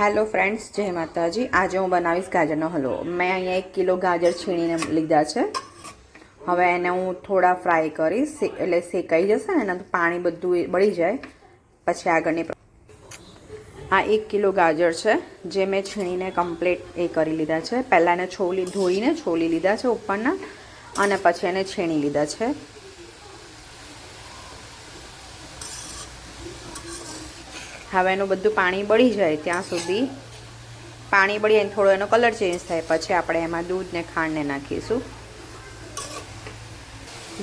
Hello friends, જય માતાજી। આજે હું બનાવીશ ગાજરનો હલવો। મેં અહીંયા 1 કિલો ગાજર છીણીને લીધા છે। હવે એને હું થોડા ફ્રાય કરીશ, એટલે શેકાઈ જશે ને તો પાણી બધું બળી જાય પછી આગળની। આ 1 કિલો ગાજર છે જે મેં છીણીને કમ્પ્લીટ કરી લીધા છે। પહેલાં એને ધોઈને છોલી લીધા છે ઉપરના, અને પછી એને છીણી લીધા છે। હવે એનું બધું પાણી બળી જાય ત્યાં સુધી, પાણી બળી જાય થોડો એનો કલર ચેન્જ થાય પછી આપણે એમાં દૂધ ને ખાંડને નાખીશું।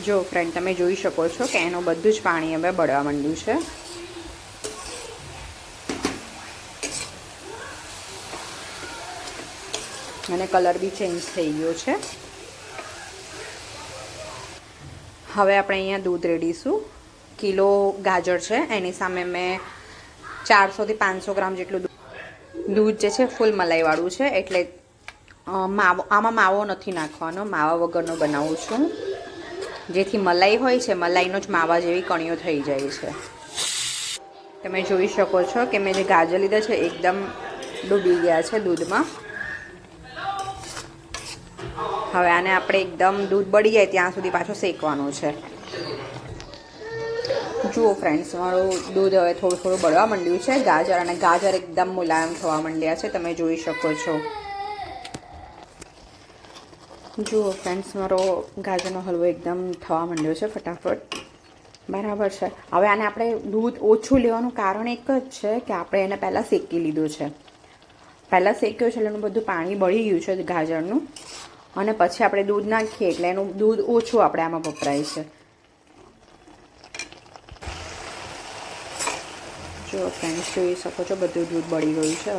જો ફ્રેન્ડ, તમે જોઈ શકો છો કે એનું બધું જ પાણી હવે બળવા માંડ્યું છે, અને કલર બી ચેન્જ થઈ ગયો છે। હવે આપણે અહીંયા દૂધ રેડીશું। કિલો ગાજર છે એની સામે મેં 400 થી 500 ગ્રામ જેટલું દૂધ જે છે ફૂલ મલાઈવાળું છે, એટલે આમાં માવો નથી નાખવાનો, માવા વગરનો બનાવું છું, જેથી મલાઈ હોય છે મલાઈનો જ માવા જેવી કણીઓ થઈ જાય છે। તમે જોઈ શકો છો કે મેં જે ગાજર લીધા છે એકદમ ડૂબી ગયા છે દૂધમાં। હવે આને આપણે એકદમ દૂધ બળી જાય ત્યાં સુધી પાછો શેકવાનો છે। જુઓ ફ્રેન્ડ્સ, મારું દૂધ હવે થોડું થોડું બળવા માંડ્યું છે। ગાજર એકદમ મુલાયમ થવા માંડ્યા છે, તમે જોઈ શકો છો। જુઓ ફ્રેન્ડ્સ, મારો ગાજરનો હલવો એકદમ થવા માંડ્યો છે ફટાફટ, બરાબર છે। હવે આને આપણે દૂધ ઓછું લેવાનું કારણ એક જ છે કે આપણે એને પહેલાં શેકી લીધું છે, પહેલાં શેક્યો છે એટલે એનું બધું પાણી બળી ગયું છે ગાજરનું, અને પછી આપણે દૂધ નાખીએ એટલે એનું દૂધ ઓછું આપણે આમાં વપરાય છે। જો ફ્રેન્ડ્સ, જોઈ શકો છો બધું દૂધ બળી ગયું છે।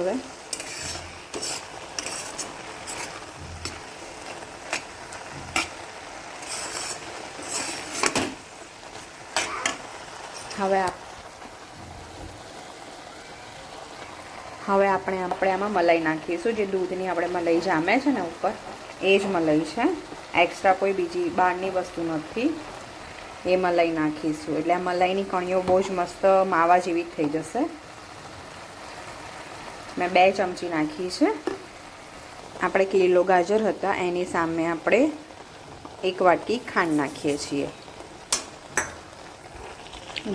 હવે આપણે આમાં મલાઈ નાખીશું। જે દૂધની આપણે મલાઈ જામે છે ને ઉપર, એ જ મલાઈ છે, એક્સ્ટ્રા કોઈ બીજી બહારની વસ્તુ નથી। એ મલાઈ નાખીશું એટલે આ મલાઈની કણીઓ બહુ જ મસ્ત માવા જેવી થઈ જશે। મેં 2 ચમચી નાખી છે। આપણે કિલો ગાજર હતા એની સામે આપણે 1 વાટકી ખાંડ નાખીએ છીએ,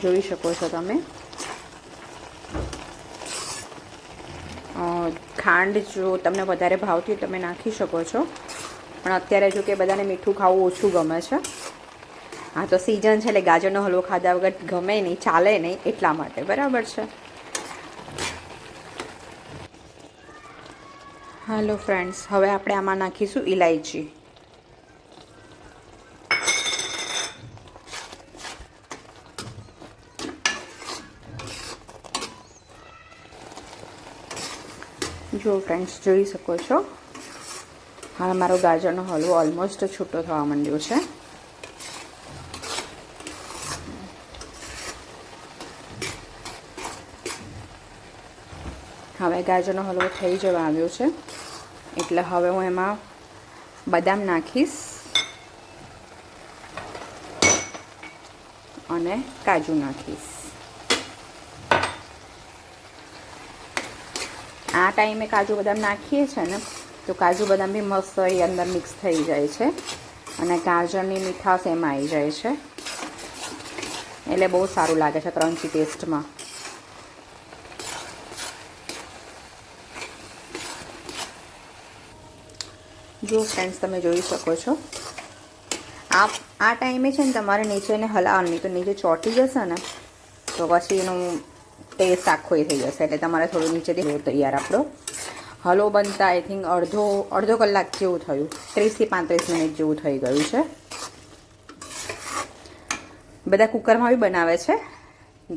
જોઈ શકો છો તમે। ખાંડ જો તમને વધારે ભાવતી તમે નાખી શકો છો, પણ અત્યારે જો કે બધાને મીઠું ખાવું ઓછું ગમે છે। હા, તો સિઝન છે એટલે ગાજરનો હલવો ખાધા વગર ગમે નહીં, ચાલે નહીં, એટલા માટે, બરાબર છે। હાલો ફ્રેન્ડ્સ, હવે આપણે આમાં નાખીશું ઇલાયચી। જો ફ્રેન્ડ્સ, જોઈ શકો છો હવે મારો ગાજરનો હલવો ઓલમોસ્ટ છૂટો થવા માંડ્યો છે। હવે ગાજરનો હલવો થઈ જવા આવ્યો છે, એટલે હવે હું એમાં બદામ નાખીશ અને કાજુ નાખીશ। આ ટાઈમે કાજુ બદામ નાખીએ છીએ ને તો કાજુ બદામ બી મસ્ત એ અંદર મિક્સ થઈ જાય છે, અને ગાજરની મીઠાશ એમાં આવી જાય છે, એટલે બહુ સારું લાગે છે ક્રન્ચી ટેસ્ટમાં। જો ફ્રેન્ડ્સ, તમે જોઈ શકો છો આ ટાઈમે છે ને તમારે નીચેને હલાવવાની, તો નીચે ચોંટી જશે ને તો પછી એનું ટેસ્ટ આખો થઈ જશે, એટલે તમારે થોડું નીચેથી તૈયાર આપણો હલવો બનતા આઈ થિંક અડધો કલાક જેવું થયું, 30 થી 35 મિનિટ જેવું થઈ ગયું છે। બધા કુકરમાં બી બનાવે છે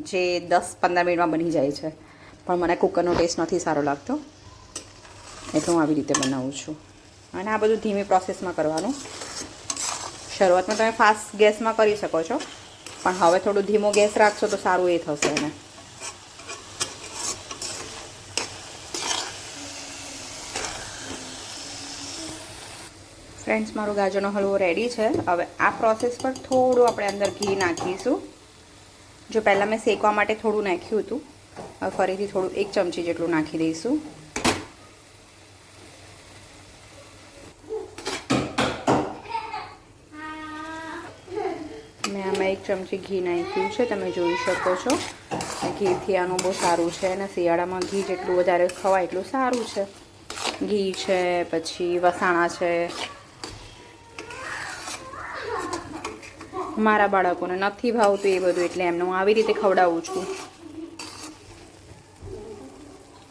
જે 10-15 મિનિટમાં બની જાય છે, પણ મને કુકરનો ટેસ્ટ નથી સારો લાગતો, એટલે હું આવી રીતે બનાવું છું। અને આ બધું ધીમી પ્રોસેસમાં કરવાનું। શરૂઆતમાં તમે ફાસ્ટ ગેસમાં કરી શકો છો, પણ હવે થોડું ધીમો ગેસ રાખશો તો સારું એ થશે એને। ફ્રેન્ડ્સ, મારો ગાજરનો હલવો રેડી છે। હવે આ પ્રોસેસ પર થોડું આપણે અંદર ઘી નાખીશું। જો પહેલાં મેં શેકવા માટે થોડું નાખ્યું હતું, ફરીથી થોડું 1 ચમચી જેટલું નાખી દઈશું. મેં આમાં 1 ચમચી ઘી નાખ્યું છે, તમે જોઈ શકો છો. ઘીથી આનું બહુ સારું છે અને શિયાળામાં ઘી જેટલું વધારે ખવાય એટલું સારું છે. ઘી છે, પછી વસાણા છે. મારા બાળકોને નથી ભાવતું એ બધું, એટલે એમને હું આવી રીતે ખવડાવું છું.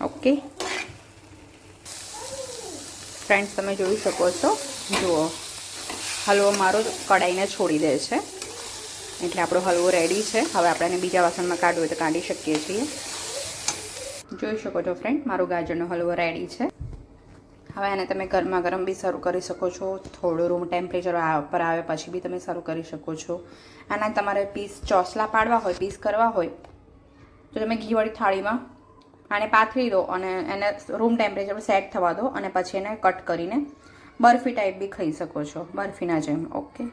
ઓકે ફ્રેન્ડ્સ, તમે જોઈ શકો છો. જુઓ, હલવો મારો કડાઈને છોડી દે છે, એટલે આપણો હલવો રેડી છે. હવે આપણે એને બીજા વાસણમાં કાઢવું હોય તો કાઢી શકીએ છીએ. જોઈ શકો છો ફ્રેન્ડ, મારો ગાજરનો હલવો રેડી છે. હવે એને તમે ગરમા ગરમ બી સર્વ કરી શકો છો. થોડું રૂમ ટેમ્પરેચર પર આવે પછી બી તમે સર્વ કરી શકો છો. આના તમારે પીસ ચોસલા પાડવા હોય, પીસ કરવા હોય તો તમે ઘીવાળી થાળીમાં આને પાથરી દો અને એને રૂમ ટેમ્પરેચર પર સેટ થવા દો, અને પછી એને કટ કરીને બરફી ટાઈપ બી ખાઈ શકો છો, બરફીના જેમ. ઓકે.